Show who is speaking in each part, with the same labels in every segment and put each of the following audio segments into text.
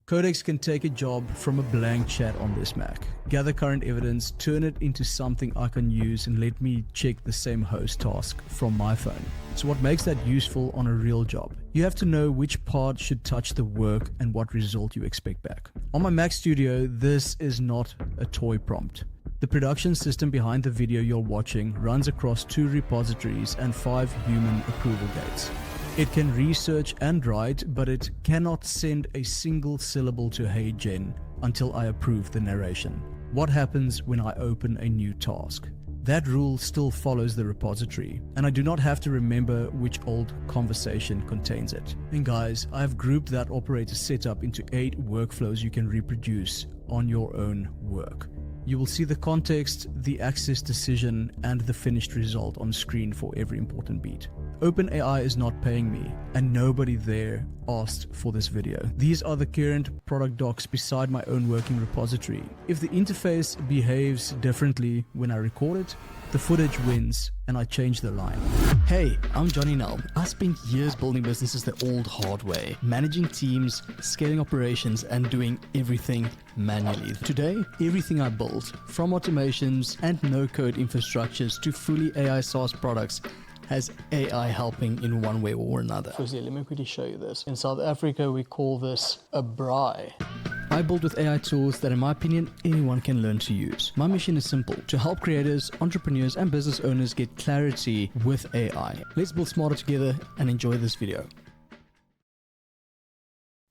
Speaker 1: Codex can take a job from a blank chat on this Mac, gather current evidence, turn it into something I can use, and let me check the same host task from my phone. So what makes that useful on a real job? You have to know which part should touch the work and what result you expect back. On my Mac Studio, this is not a toy prompt. The production system behind the video you're watching runs across 2 repositories and 5 human approval gates. It can research and write, but it cannot send a single syllable to Hey Jen until I approve the narration. What happens when I open a new task? That rule still follows the repository, and I do not have to remember which old conversation contains it. And guys, I have grouped that operator setup into 8 workflows you can reproduce on your own work. You will see the context, the access decision, and the finished result on screen for every important beat. OpenAI is not paying me, and nobody there asked for this video. These are the current product docs beside my own working repository. If the interface behaves differently when I record it, the footage wins and I change the line.
Speaker 2: Hey, I'm Johnny Nel. I spent years building businesses the old hard way, managing teams, scaling operations, and doing everything manually. Today, everything I built, from automations and no-code infrastructures to fully AI SaaS products, has AI helping in one way or another.
Speaker 1: Firstly, let me quickly show you this. In South Africa, we call this a braai.
Speaker 2: I build with AI tools that, in my opinion, anyone can learn to use. My mission is simple: to help creators, entrepreneurs, and business owners get clarity with AI. Let's build smarter together and enjoy this video.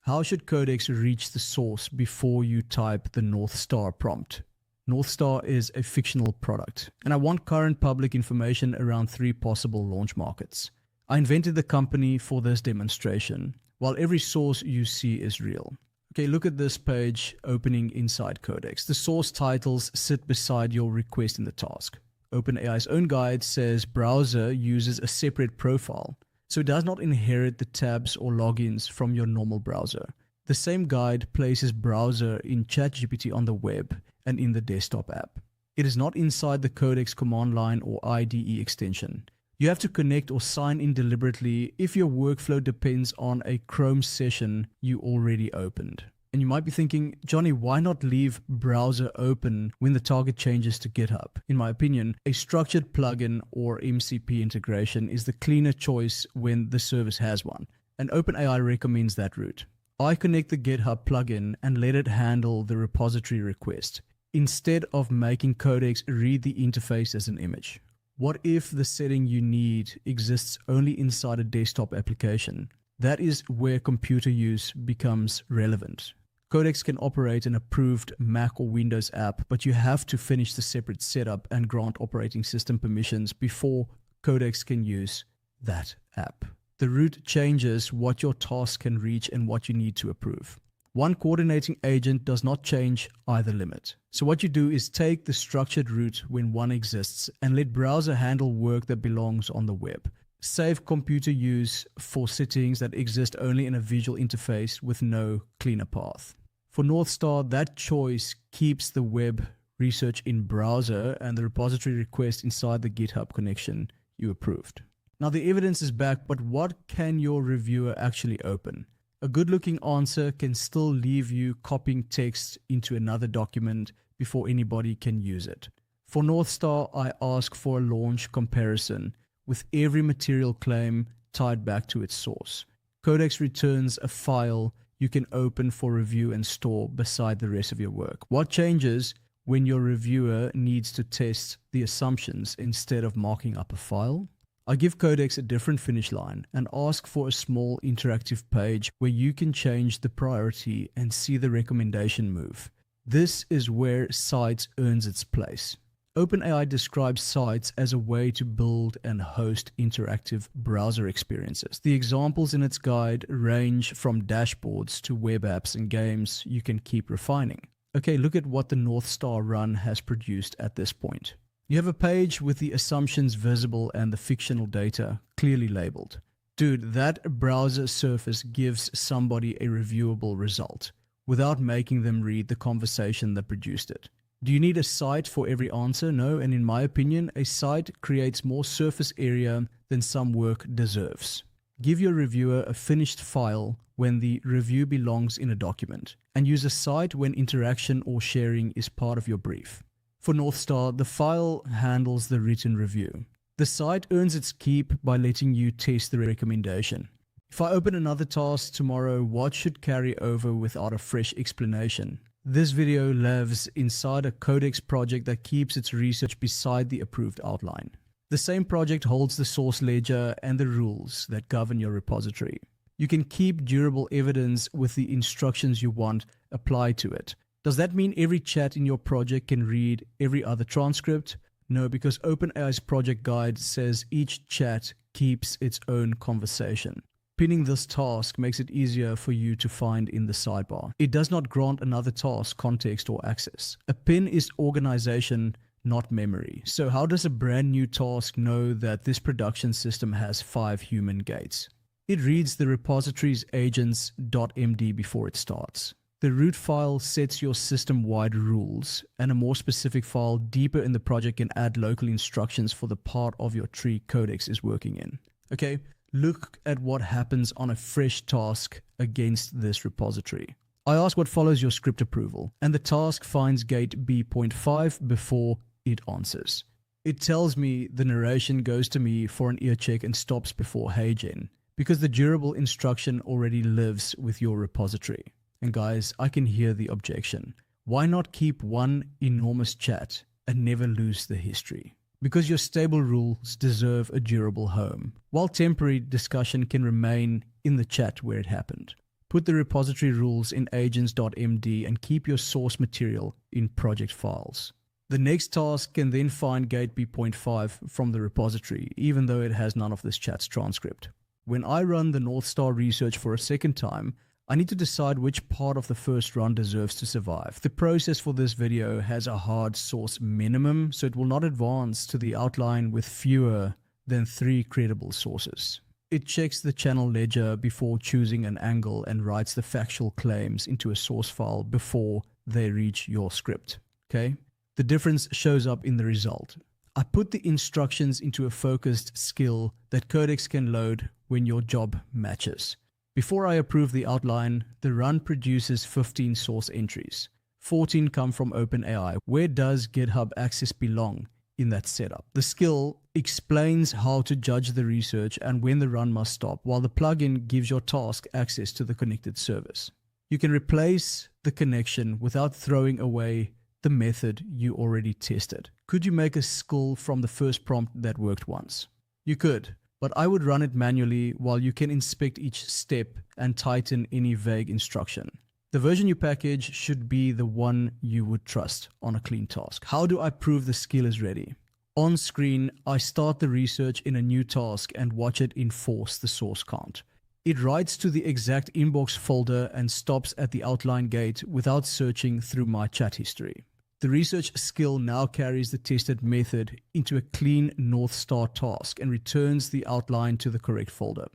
Speaker 1: How should Codex reach the source before you type the North Star prompt? North Star is a fictional product, and I want current public information around 3 possible launch markets. I invented the company for this demonstration, while every source you see is real. Okay, look at this page opening inside Codex. The source titles sit beside your request in the task. OpenAI's own guide says browser uses a separate profile, so it does not inherit the tabs or logins from your normal browser. The same guide places browser in ChatGPT on the web and in the desktop app. It is not inside the Codex command line or IDE extension. You have to connect or sign in deliberately if your workflow depends on a Chrome session you already opened. And you might be thinking, Johnny, why not leave browser open when the target changes to GitHub? In my opinion, a structured plugin or MCP integration is the cleaner choice when the service has one, and OpenAI recommends that route. I connect the GitHub plugin and let it handle the repository request, instead of making Codex read the interface as an image. What if the setting you need exists only inside a desktop application? That is where computer use becomes relevant. Codex can operate an approved Mac or Windows app, but you have to finish the separate setup and grant operating system permissions before Codex can use that app. The route changes what your task can reach and what you need to approve. One coordinating agent does not change either limit. So what you do is take the structured route when one exists and let browser handle work that belongs on the web. Save computer use for settings that exist only in a visual interface with no cleaner path. For North Star, that choice keeps the web research in browser and the repository request inside the GitHub connection you approved. Now the evidence is back, but what can your reviewer actually open? A good-looking answer can still leave you copying text into another document before anybody can use it. For North Star, I ask for a launch comparison with every material claim tied back to its source. Codex returns a file you can open for review and store beside the rest of your work. What changes when your reviewer needs to test the assumptions instead of marking up a file? I give Codex a different finish line and ask for a small interactive page where you can change the priority and see the recommendation move. This is where Sites earns its place. OpenAI describes Sites as a way to build and host interactive browser experiences. The examples in its guide range from dashboards to web apps and games you can keep refining. Okay, look at what the North Star run has produced at this point. You have a page with the assumptions visible and the fictional data clearly labeled. Dude, that browser surface gives somebody a reviewable result without making them read the conversation that produced it. Do you need a site for every answer? No, and in my opinion, a site creates more surface area than some work deserves. Give your reviewer a finished file when the review belongs in a document, and use a cite when interaction or sharing is part of your brief. For North Star, the file handles the written review. The cite earns its keep by letting you test the recommendation. If I open another task tomorrow, what should carry over without a fresh explanation? This video lives inside a Codex project that keeps its research beside the approved outline. The same project holds the source ledger and the rules that govern your repository. You can keep durable evidence with the instructions you want applied to it. Does that mean every chat in your project can read every other transcript? No, because OpenAI's project guide says each chat keeps its own conversation. Pinning this task makes it easier for you to find in the sidebar. It does not grant another task context or access. A pin is organization, not memory. So how does a brand new task know that this production system has 5 human gates? It reads the repository's Agents.md before it starts. The root file sets your system-wide rules, and a more specific file deeper in the project can add local instructions for the part of your tree Codex is working in. Okay, look at what happens on a fresh task against this repository. I ask what follows your script approval, and the task finds gate B.5 before it answers. It tells me the narration goes to me for an ear check and stops before HeyGen, because the durable instruction already lives with your repository. And guys, I can hear the objection. Why not keep one enormous chat and never lose the history? Because your stable rules deserve a durable home, while temporary discussion can remain in the chat where it happened. Put the repository rules in Agents.md and keep your source material in project files. The next task can then find gate B.5 from the repository, even though it has none of this chat's transcript. When I run the North Star research for a second time, I need to decide which part of the first run deserves to survive. The process for this video has a hard source minimum, so it will not advance to the outline with fewer than 3 credible sources. It checks the channel ledger before choosing an angle and writes the factual claims into a source file before they reach your script. Okay? The difference shows up in the result. I put the instructions into a focused skill that Codex can load when your job matches. Before I approve the outline, the run produces 15 source entries. 14 come from OpenAI. Where does GitHub access belong in that setup? The skill explains how to judge the research and when the run must stop, while the plugin gives your task access to the connected service. You can replace the connection without throwing away the method you already tested. Could you make a skill from the first prompt that worked once? You could, but I would run it manually while you can inspect each step and tighten any vague instruction. The version you package should be the one you would trust on a clean task. How do I prove the skill is ready? On screen, I start the research in a new task and watch it enforce the source count. It writes to the exact inbox folder and stops at the outline gate without searching through my chat history. The research skill now carries the tested method into a clean North Star task and returns the outline to the correct folder.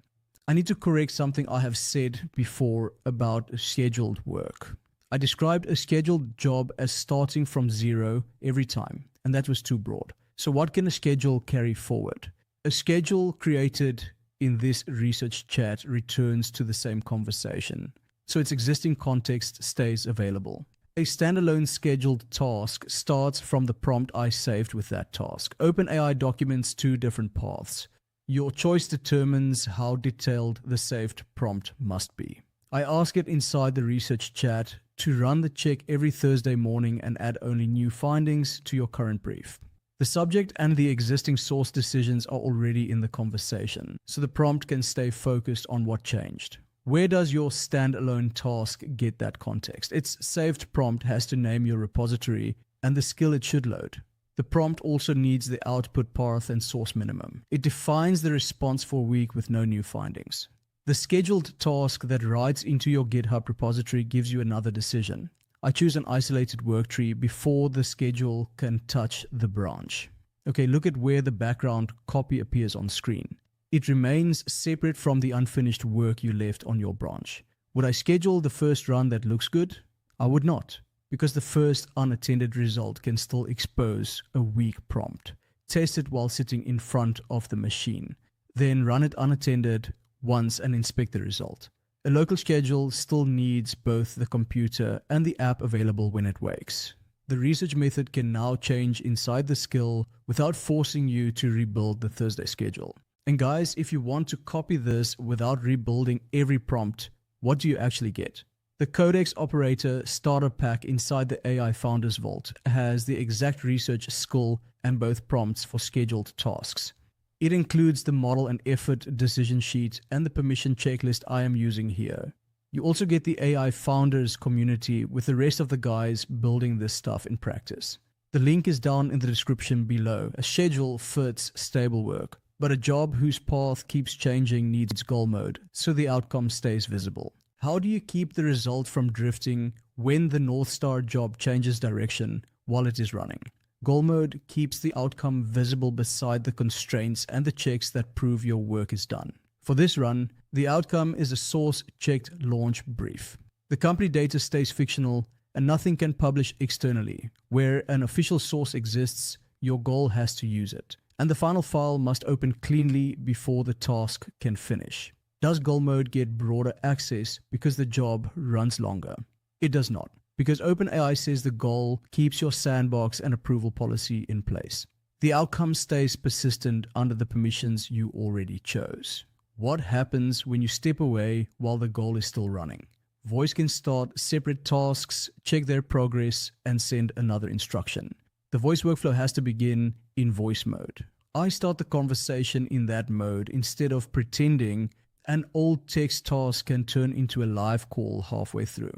Speaker 1: I need to correct something I have said before about scheduled work. I described a scheduled job as starting from 0 every time, and that was too broad. So what can a schedule carry forward? A schedule created in this research chat returns to the same conversation, so its existing context stays available. A standalone scheduled task starts from the prompt I saved with that task. OpenAI documents 2 different paths. Your choice determines how detailed the saved prompt must be. I ask it inside the research chat to run the check every Thursday morning and add only new findings to your current brief. The subject and the existing source decisions are already in the conversation, so the prompt can stay focused on what changed. Where does your standalone task get that context? Its saved prompt has to name your repository and the skill it should load. The prompt also needs the output path and source minimum. It defines the response for a week with no new findings. The scheduled task that writes into your GitHub repository gives you another decision. I choose an isolated work tree before the schedule can touch the branch. Okay, look at where the background copy appears on screen. It remains separate from the unfinished work you left on your branch. Would I schedule the first run that looks good? I would not, because the first unattended result can still expose a weak prompt. Test it while sitting in front of the machine. Then run it unattended once and inspect the result. A local schedule still needs both the computer and the app available when it wakes. The research method can now change inside the skill without forcing you to rebuild the Thursday schedule. And guys, if you want to copy this without rebuilding every prompt, what do you actually get? The Codex operator starter pack inside the AI Founders Vault has the exact research skill and both prompts for scheduled tasks. It includes the model and effort decision sheet and the permission checklist I am using here. You also get the AI Founders community with the rest of the guys building this stuff in practice. The link is down in the description below. A schedule fits stable work, but a job whose path keeps changing needs goal mode, so the outcome stays visible. How do you keep the result from drifting when the North Star job changes direction while it is running? Goal mode keeps the outcome visible beside the constraints and the checks that prove your work is done. For this run, the outcome is a source-checked launch brief. The company data stays fictional and nothing can publish externally. Where an official source exists, your goal has to use it. And the final file must open cleanly before the task can finish. Does goal mode get broader access because the job runs longer? It does not, because OpenAI says the goal keeps your sandbox and approval policy in place. The outcome stays persistent under the permissions you already chose. What happens when you step away while the goal is still running? Voice can start separate tasks, check their progress, and send another instruction. The voice workflow has to begin in voice mode. I start the conversation in that mode instead of pretending an old text task can turn into a live call halfway through.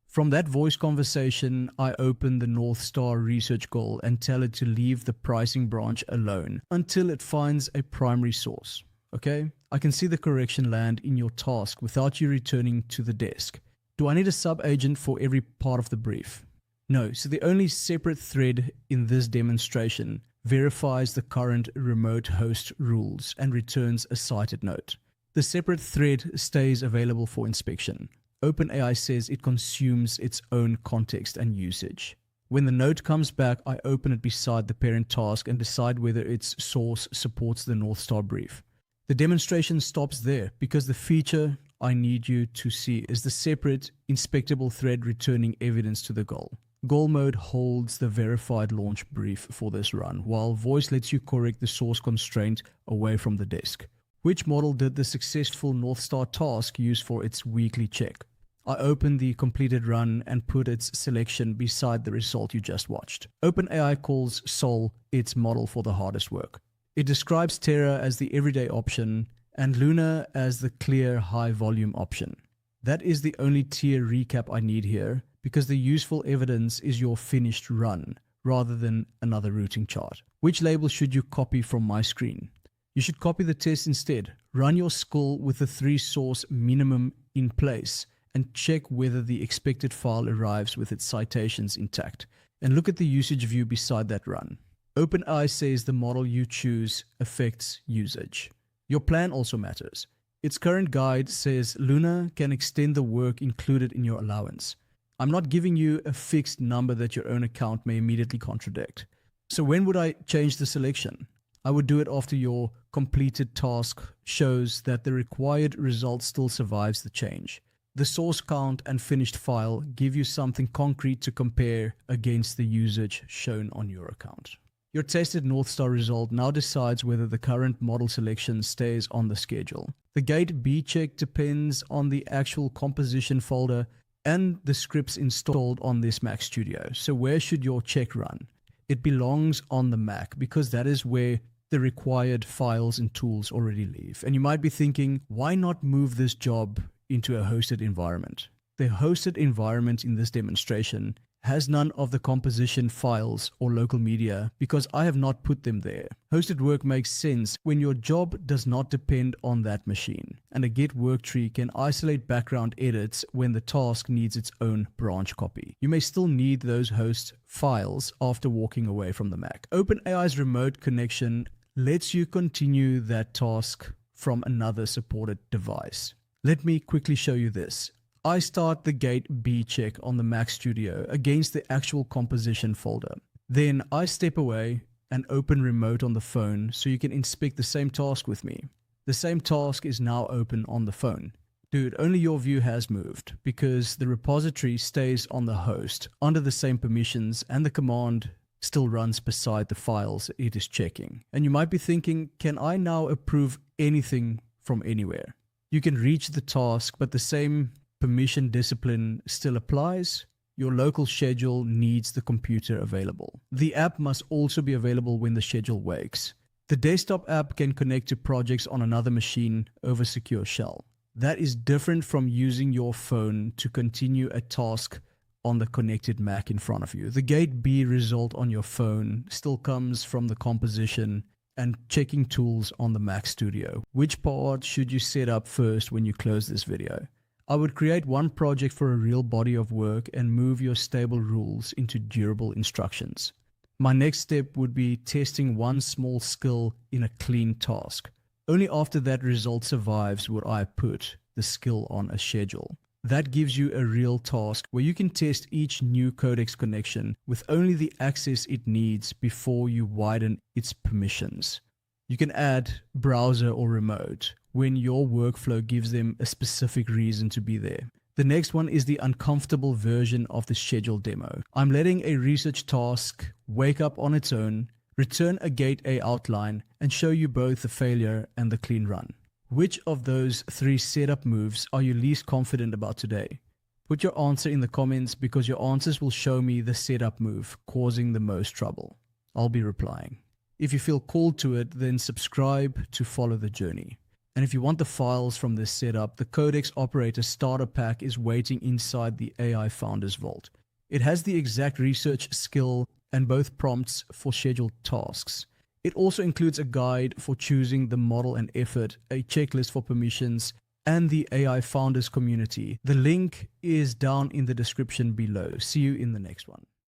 Speaker 1: From that voice conversation, I open the North Star research goal and tell it to leave the pricing branch alone until it finds a primary source. Okay? I can see the correction land in your task without you returning to the desk. Do I need a sub-agent for every part of the brief? No, so the only separate thread in this demonstration verifies the current remote host rules and returns a cited note. The separate thread stays available for inspection. OpenAI says it consumes its own context and usage. When the note comes back, I open it beside the parent task and decide whether its source supports the North Star brief. The demonstration stops there because the feature I need you to see is the separate, inspectable thread returning evidence to the goal. Goal mode holds the verified launch brief for this run, while voice lets you correct the source constraint away from the desk. Which model did the successful North Star task use for its weekly check? I open the completed run and put its selection beside the result you just watched. OpenAI calls Sol its model for the hardest work. It describes Terra as the everyday option and Luna as the clear high-volume option. That is the only tier recap I need here, because the useful evidence is your finished run, rather than another routing chart. Which label should you copy from my screen? You should copy the test instead. Run your skill with the 3-source minimum in place and check whether the expected file arrives with its citations intact. And look at the usage view beside that run. OpenAI says the model you choose affects usage. Your plan also matters. Its current guide says Luna can extend the work included in your allowance. I'm not giving you a fixed number that your own account may immediately contradict. So when would I change the selection? I would do it after your completed task shows that the required result still survives the change. The source count and finished file give you something concrete to compare against the usage shown on your account. Your tested North Star result now decides whether the current model selection stays on the schedule. The gate B check depends on the actual composition folder and the scripts installed on this Mac Studio. So where should your check run? It belongs on the Mac because that is where the required files and tools already live. And you might be thinking, why not move this job into a hosted environment? The hosted environment in this demonstration has none of the composition files or local media because I have not put them there. Hosted work makes sense when your job does not depend on that machine, and a Git work tree can isolate background edits when the task needs its own branch copy. You may still need those host files after walking away from the Mac. OpenAI's remote connection lets you continue that task from another supported device. Let me quickly show you this. I start the gate B check on the Mac Studio against the actual composition folder. Then I step away and open remote on the phone so you can inspect the same task with me. The same task is now open on the phone. Dude, only your view has moved because the repository stays on the host under the same permissions and the command still runs beside the files it is checking. And you might be thinking, can I now approve anything from anywhere? You can reach the task, but the same permission discipline still applies. Your local schedule needs the computer available. The app must also be available when the schedule wakes. The desktop app can connect to projects on another machine over secure shell. That is different from using your phone to continue a task on the connected Mac in front of you. The gate B result on your phone still comes from the composition and checking tools on the Mac Studio. Which part should you set up first when you close this video? I would create one project for a real body of work and move your stable rules into durable instructions. My next step would be testing one small skill in a clean task. Only after that result survives would I put the skill on a schedule. That gives you a real task where you can test each new Codex connection with only the access it needs before you widen its permissions. You can add browser or remote when your workflow gives them a specific reason to be there. The next one is the uncomfortable version of the schedule demo. I'm letting a research task wake up on its own, return a gate A outline, and show you both the failure and the clean run. Which of those 3 setup moves are you least confident about today? Put your answer in the comments because your answers will show me the setup move causing the most trouble. I'll be replying. If you feel called to it, then subscribe to follow the journey. And if you want the files from this setup, the Codex Operator Starter Pack is waiting inside the AI Founders Vault. It has the exact research skill and both prompts for scheduled tasks. It also includes a guide for choosing the model and effort, a checklist for permissions, and the AI Founders community. The link is down in the description below. See you in the next one.